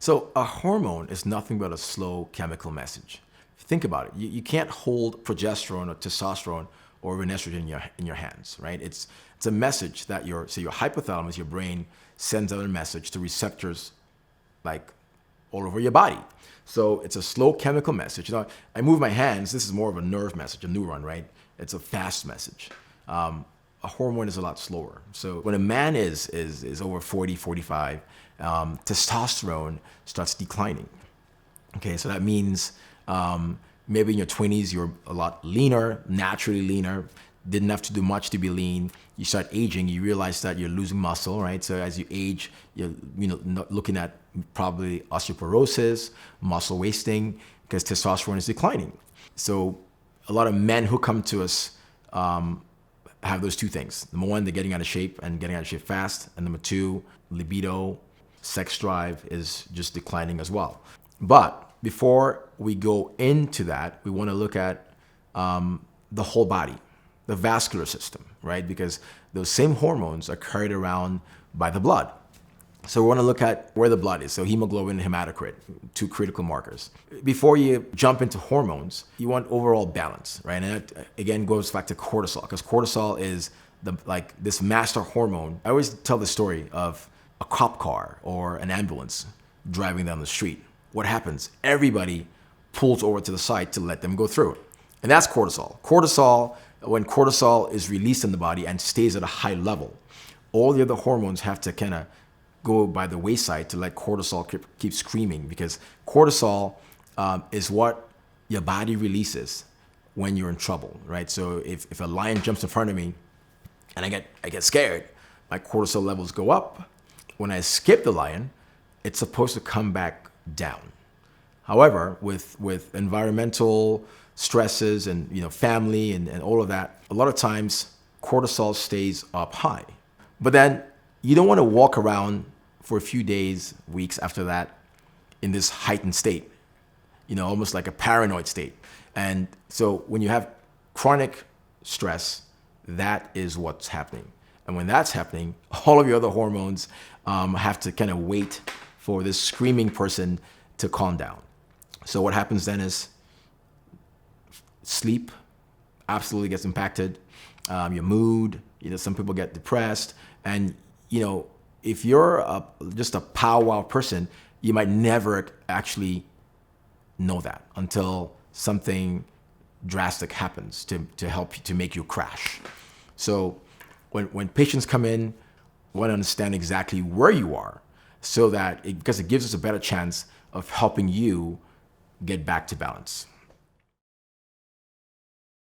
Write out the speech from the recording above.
So a hormone is nothing but a slow chemical message. Think about it. You can't hold progesterone or testosterone or even estrogen in your hands, right? It's a message that your hypothalamus, your brain, sends out a message to receptors like all over your body. So it's a slow chemical message. I move my hands. This is more of a nerve message, a neuron, right? It's a fast message. A hormone is a lot slower. So when a man is over 40, 45, testosterone starts declining. Okay, so that means maybe in your 20s, you're a lot leaner, naturally leaner, didn't have to do much to be lean. You start aging, you realize that you're losing muscle, right? So as you age, you're looking at probably osteoporosis, muscle wasting, because testosterone is declining. So a lot of men who come to us have those two things. Number one, they're getting out of shape and getting out of shape fast. And number two, libido, sex drive is just declining as well. But before we go into that, we want to look at the whole body, the vascular system, right? Because those same hormones are carried around by the blood. So we want to look at where the blood is. So hemoglobin and hematocrit, two critical markers. Before you jump into hormones, you want overall balance, right? And that, again, goes back to cortisol, because cortisol is this master hormone. I always tell the story of a cop car or an ambulance driving down the street. What happens? Everybody pulls over to the side to let them go through. And that's cortisol. When cortisol is released in the body and stays at a high level, all the other hormones have to kind of go by the wayside to let cortisol keep screaming, because cortisol is what your body releases when you're in trouble, right? So if a lion jumps in front of me and I get scared, my cortisol levels go up. When I escape the lion, it's supposed to come back down. However, with environmental stresses and family and all of that, a lot of times cortisol stays up high. But then you don't want to walk around for a few days, weeks after that in this heightened state, almost like a paranoid state. And so when you have chronic stress, that is what's happening. And when that's happening, all of your other hormones have to kind of wait for this screaming person to calm down. So what happens then is sleep absolutely gets impacted. Your mood, some people get depressed. And, if you're just a powwow person, you might never actually know that until something drastic happens to help you, to make you crash. So when patients come in, we want to understand exactly where you are, so that because it gives us a better chance of helping you get back to balance.